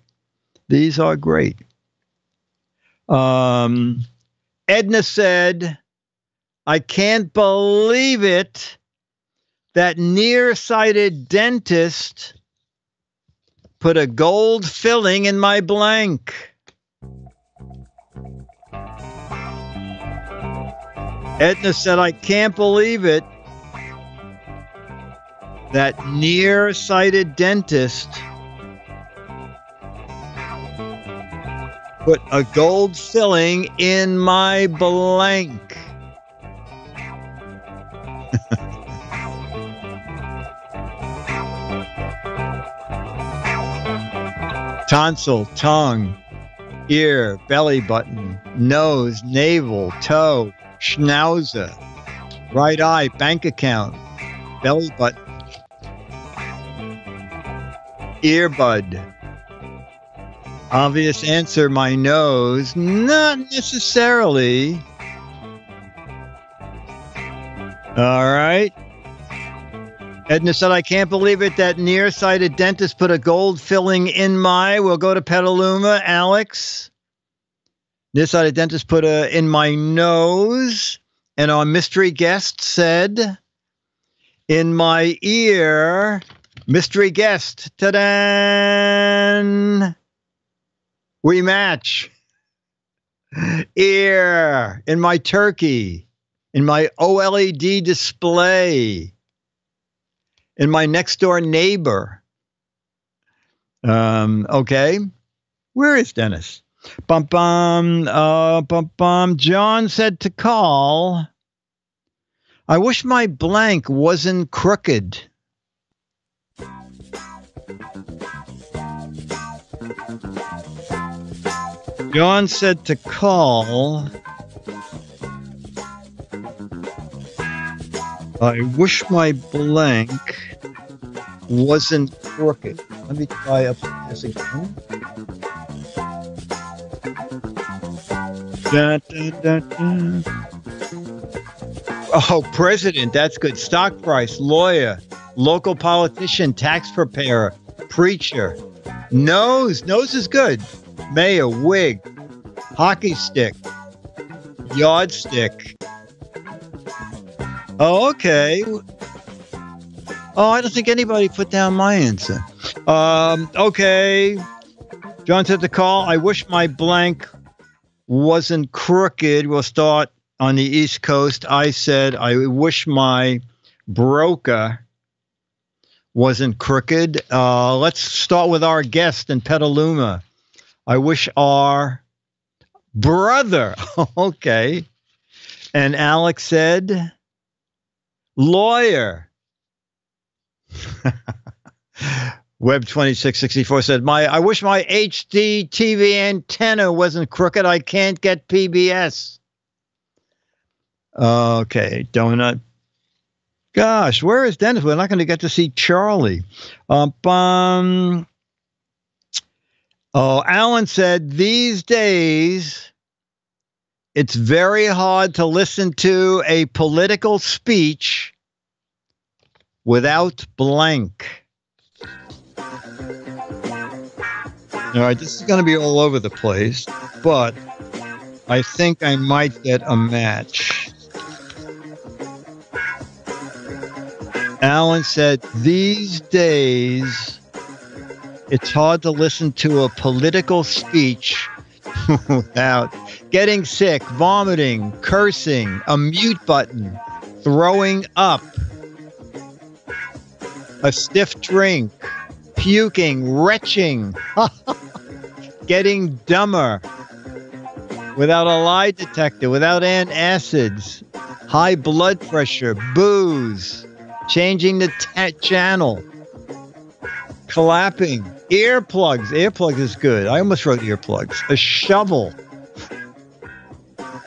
These are great. Edna said, I can't believe it. That nearsighted dentist put a gold filling in my blank. Edna said, I can't believe it. That nearsighted dentist put a gold filling in my blank. Tonsil, tongue, ear, belly button, nose, navel, toe, schnauzer, right eye, bank account, belly button, earbud. Obvious answer, my nose. Not necessarily. All right. Edna said, I can't believe it. That nearsighted dentist put a gold filling in my. We'll go to Petaluma. Alex. Nearsighted dentist put a in my nose. And our mystery guest said, in my ear. Mystery guest. Ta-da! We match. Ear. In my turkey. In my OLED display. In my next door neighbor. Okay. Where is Dennis? Bum bum. Bum bum. John said to call. I wish my blank wasn't crooked. John said to call. I wish my blank wasn't crooked. Let me try up this again. Da, da, da, da. Oh, president, that's good. Stock price, lawyer, local politician, tax preparer, preacher. Nose is good. Mayor, wig, hockey stick, yardstick. Oh, okay. Oh, I don't think anybody put down my answer. Okay. John said to call. I wish my blank wasn't crooked. We'll start on the East Coast. I said, I wish my broker wasn't crooked. Let's start with our guest in Petaluma. I wish our brother. Okay. And Alex said, lawyer. Web 2664 said, I wish my HD TV antenna wasn't crooked. I can't get PBS. Okay, donut. Gosh, where is Dennis? We're not going to get to see Charlie. Oh, Alan said, these days, it's very hard to listen to a political speech without blank. All right, this is going to be all over the place, but I think I might get a match. Alan said, these days, it's hard to listen to a political speech without getting sick, vomiting, cursing, a mute button, throwing up, a stiff drink, puking, retching, getting dumber, without a lie detector, without antacids, high blood pressure, booze, changing the channel, clapping, earplugs. Earplugs is good. I almost wrote earplugs. A shovel.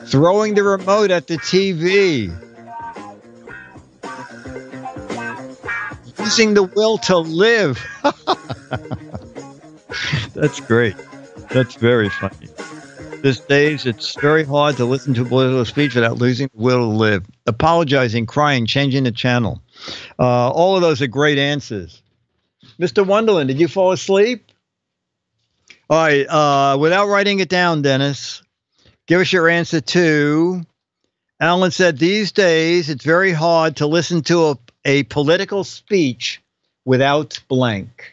Throwing the remote at the TV. Using the will to live. That's great. That's very funny. These days, it's very hard to listen to a political speech without losing the will to live. Apologizing, crying, changing the channel. All of those are great answers. Mr. Wonderland, did you fall asleep? All right. Without writing it down, Dennis, give us your answer to. Alan said, these days, it's very hard to listen to a political speech without blank.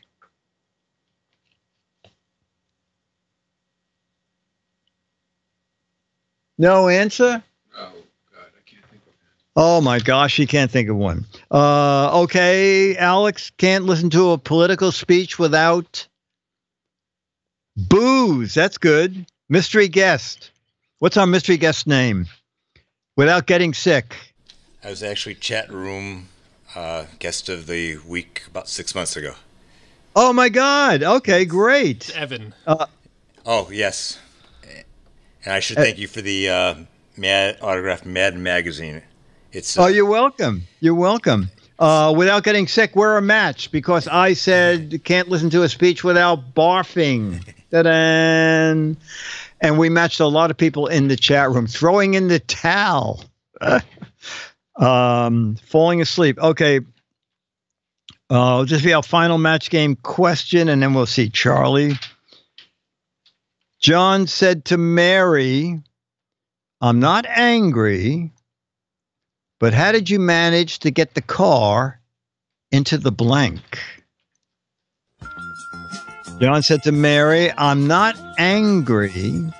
No answer? Oh, God, I can't think of one. Oh, my gosh, he can't think of one. Okay, Alex can't listen to a political speech without booze. That's good. Mystery guest. What's our mystery guest name? Without getting sick. I was actually chat room guest of the week about 6 months ago. Oh, my God. Okay, great. Evan. Oh, yes. And I should thank you for the autographed Mad magazine. It's you're welcome. You're welcome. Without getting sick, we're a match because I said can't listen to a speech without barfing. Ta-da! And we matched a lot of people in the chat room. Throwing in the towel. Falling asleep. Okay. Just be our final match game question, and then we'll see Charlie. John said to Mary, I'm not angry, but how did you manage to get the car into the blank? John said to Mary, I'm not angry,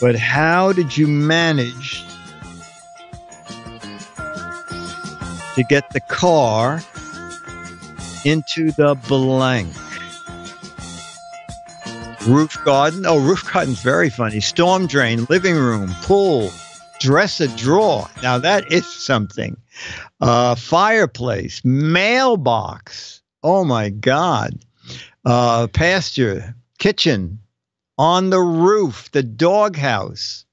but how did you manage to get the car into the blank? Roof garden. Oh, roof garden's very funny. Storm drain, living room, pool, dresser drawer. Now that is something. Fireplace, mailbox. Oh my God. Pasture, kitchen, on the roof, the doghouse,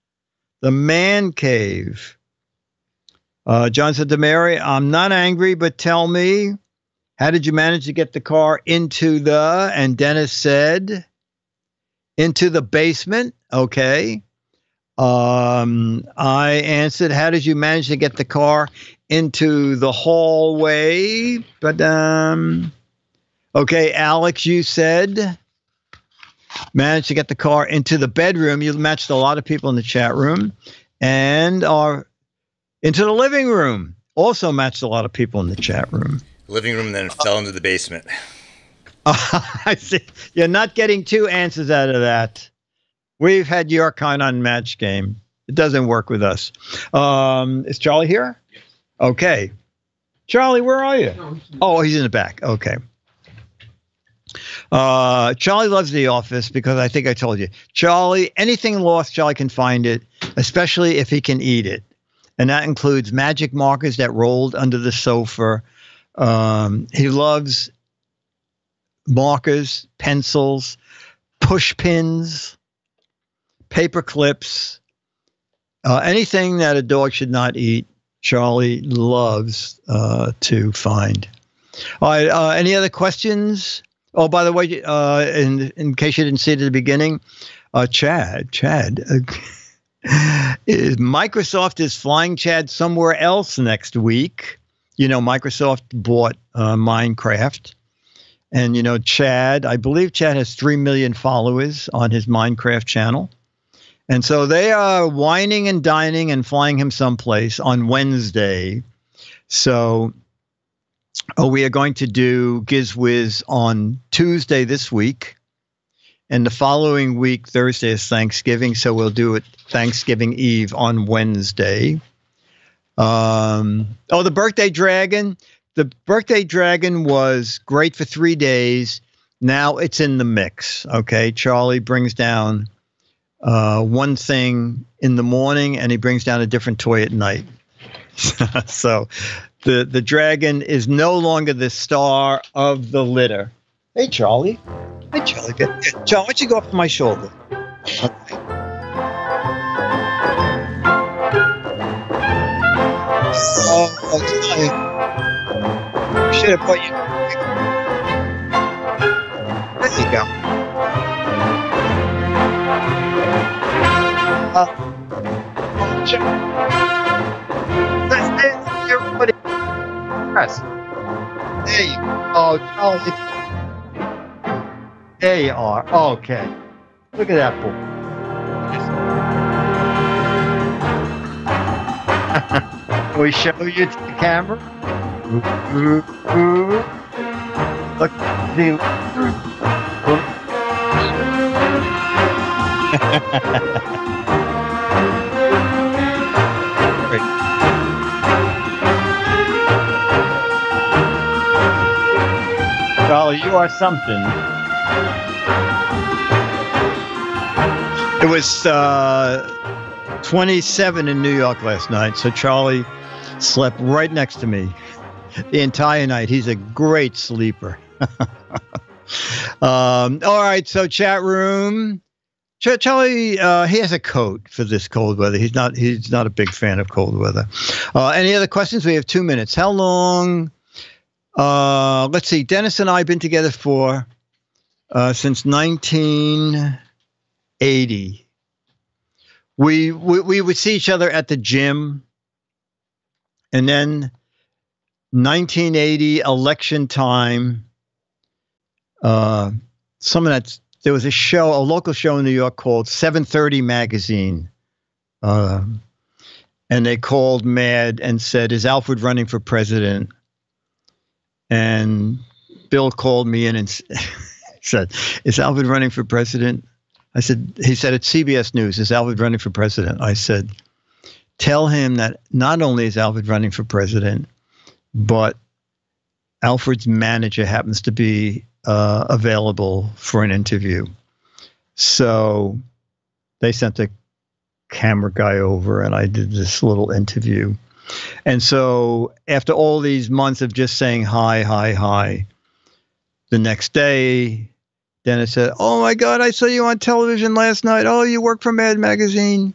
the man cave. John said to Mary, I'm not angry, but tell me, how did you manage to get the car into the, and Dennis said, into the basement. Okay. I answered, how did you manage to get the car into the hallway? But, okay, Alex, you said managed to get the car into the bedroom. You matched a lot of people in the chat room. And into the living room. Also matched a lot of people in the chat room. Living room, then fell into the basement. I see. You're not getting two answers out of that. We've had your kind on match game. It doesn't work with us. Is Charlie here? Yes. Okay. Charlie, where are you? No, he's in the back. Okay. Charlie loves The Office because I think I told you. Charlie, anything lost, Charlie can find it, especially if he can eat it. And that includes magic markers that rolled under the sofa. He loves markers, pencils, push pins, paper clips, anything that a dog should not eat, Charlie loves to find. All right, any other questions? Oh, by the way, in case you didn't see it at the beginning, Chad, Microsoft is flying Chad somewhere else next week. You know, Microsoft bought Minecraft. And, you know, Chad, I believe Chad has 3 million followers on his Minecraft channel. And so they are whining and dining and flying him someplace on Wednesday. So we are going to do GizWiz on Tuesday this week. And the following week, Thursday, is Thanksgiving. So we'll do it Thanksgiving Eve on Wednesday. The birthday dragon. The birthday dragon was great for 3 days. Now it's in the mix. Okay. Charlie brings down one thing in the morning and he brings down a different toy at night. So the dragon is no longer the star of the litter. Hey, Charlie. Hey, Charlie. Charlie, why don't you go up to my shoulder? Okay. should have put you. There you go. Everybody press. There you go. Oh, Charlie. There you are. Okay. Look at that boy. We show you to the camera. Look. See. Charlie, you are something. It was 27 in New York last night, so Charlie slept right next to me the entire night. He's a great sleeper. All right, so chat room. Charlie, he has a coat for this cold weather. He's not a big fan of cold weather. Any other questions? We have 2 minutes. How long? Let's see. Dennis and I have been together since 1980. We would see each other at the gym, and then 1980 election time. There was a local show in New York called 730 Magazine, and they called Mad and said, "Is Alfred running for president?" And Bill called me in and said, "Is Alfred running for president?" He said, "It's CBS News. Is Alfred running for president?" I said, "Tell him that not only is Alfred running for president, but Alfred's manager happens to be available for an interview." So they sent the camera guy over, and I did this little interview. And so after all these months of just saying hi, the next day, Dennis said, "Oh my God, I saw you on television last night. Oh, you work for Mad Magazine."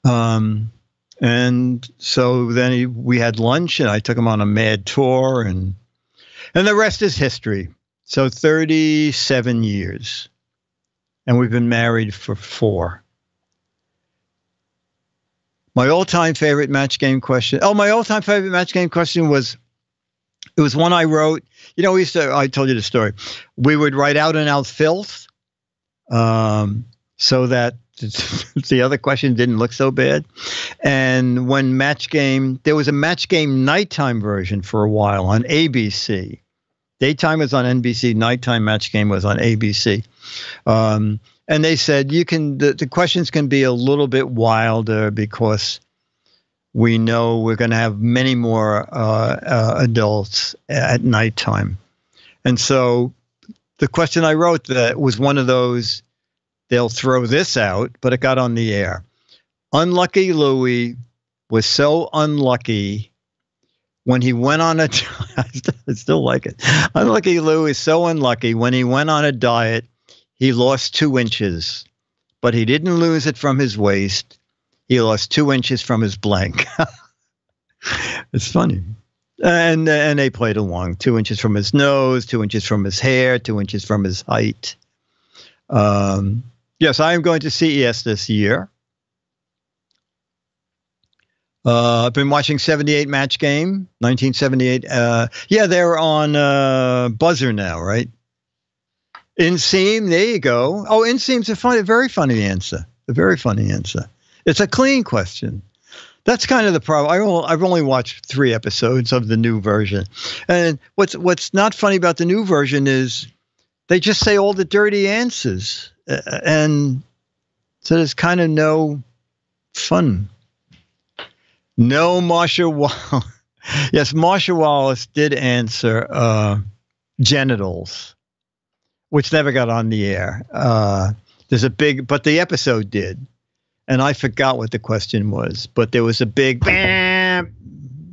And so then we had lunch, and I took him on a Mad tour, and the rest is history. So 37 years, and we've been married for 4. My all-time favorite match game question. Oh, my all-time favorite match game question was, it was one I wrote. You know, I told you the story. We would write out and out filth, so that the other question didn't look so bad. And when there was a match game nighttime version for a while on ABC. Daytime was on NBC, nighttime match game was on ABC. And they said the questions can be a little bit wilder because we know we're going to have many more adults at nighttime. And so the question I wrote that was one of those, they'll throw this out, but it got on the air. Unlucky Louie was so unlucky when he went on I still like it. Unlucky Louie is so unlucky when he went on a diet. He lost 2 inches, but he didn't lose it from his waist. He lost 2 inches from his blank. It's funny. And they played along. 2 inches from his nose, 2 inches from his hair, 2 inches from his height. Yes, I am going to CES this year. I've been watching 78 Match Game, 1978. Yeah, they're on Buzzer now, right? Inseam, there you go. Oh, Inseam's a very funny answer. A very funny answer. It's a clean question. That's kind of the problem. I've only watched 3 episodes of the new version. And what's not funny about the new version is they just say all the dirty answers. And so there's kind of no fun. No, Marsha Wallace. Yes, Marsha Wallace did answer genitals, which never got on the air. But the episode did. And I forgot what the question was, but there was a big bam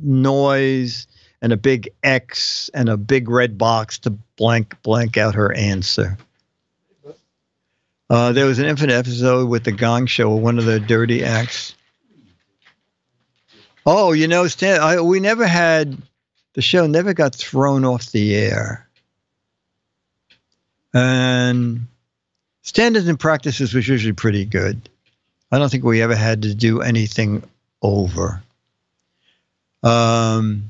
noise and a big X and a big red box to blank out her answer. There was an infinite episode with the Gong Show, one of the dirty acts. Oh, Stan, we never had the show never got thrown off the air. And standards and practices was usually pretty good. I don't think we ever had to do anything over. No.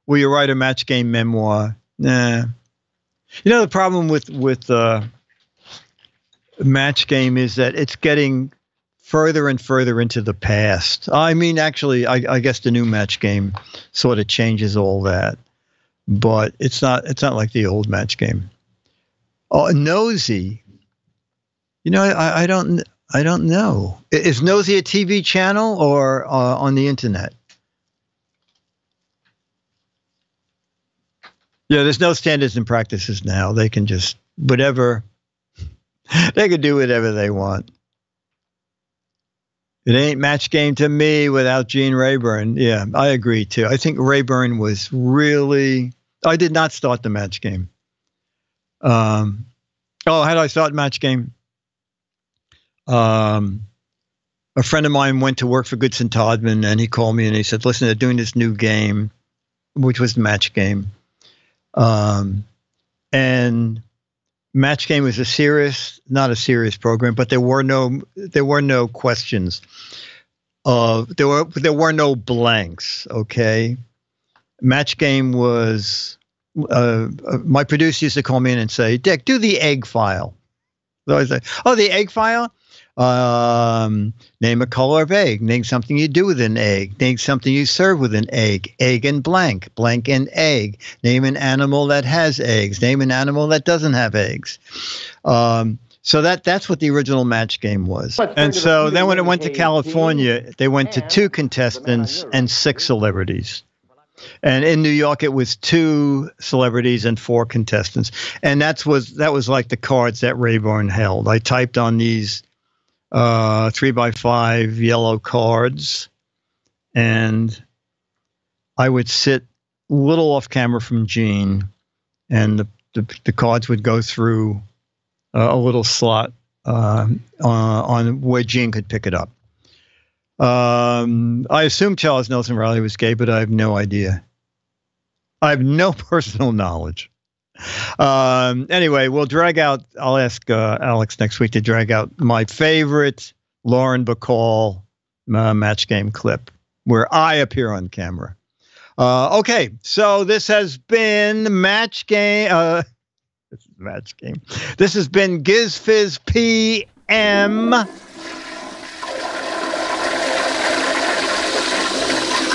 Will you write a match game memoir? Nah. You know, the problem with match game is that it's getting further and further into the past. I mean, actually, I guess the new match game sort of changes all that, but it's not like the old match game. Oh, Nosy. You know, I don't know. Is Nosy a TV channel or on the internet? Yeah, there's no standards and practices now. They can just whatever. They can do whatever they want. It ain't match game to me without Gene Rayburn. Yeah, I agree too. I think Rayburn was really. I did not start the match game. How did I start match game? A friend of mine went to work for Goodson Todman, and he called me and he said, "Listen, they're doing this new game, which was the match game." And match game was not a serious program, but there were no questions. There were no blanks. Okay. Match game was, my producer used to call me in and say, "Dick, do the egg file." So I say, "Oh, the egg file? Name a color of egg. Name something you do with an egg. Name something you serve with an egg. Egg and blank. Blank and egg. Name an animal that has eggs. Name an animal that doesn't have eggs." So that's what the original match game was. And so then when it went to California, they went to 2 contestants and 6 celebrities. And in New York, it was 2 celebrities and 4 contestants. And that was like the cards that Rayburn held. I typed on these 3x5 yellow cards, and I would sit a little off camera from Gene, and the cards would go through a little slot on where Gene could pick it up. I assume Charles Nelson Riley was gay, but I have no idea. I have no personal knowledge. Anyway, I'll ask Alex next week to drag out my favorite Lauren Bacall match game clip where I appear on camera. Okay, so this has been match game. This has been Giz Fiz PM.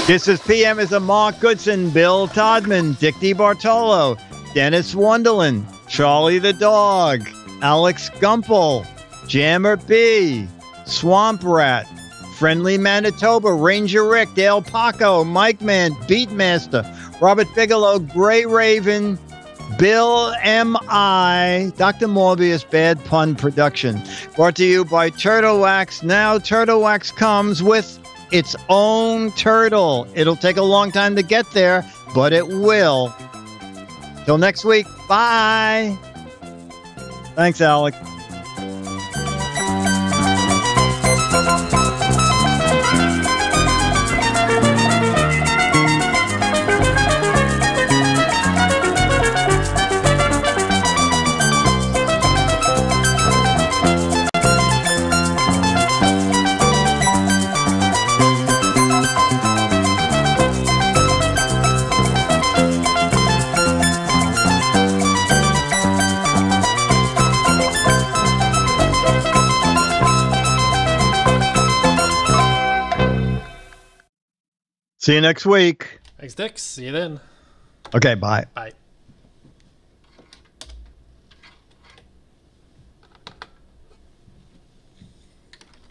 Giz Fiz PM is a Mark Goodson, Bill Todman, Dick DeBartolo, Dennis Wonderland, Charlie the Dog, Alex Gumpel, Jammer B, Swamp Rat, Friendly Manitoba, Ranger Rick, Dale Paco, Mike Man, Beatmaster, Robert Bigelow, Gray Raven, Bill M.I., Dr. Morbius, Bad Pun Production. Brought to you by Turtle Wax. Now Turtle Wax comes with its own turtle. It'll take a long time to get there, but it will. Till next week, bye. Thanks, Alec. See you next week. Thanks, Dick. See you then. Okay, bye. Bye.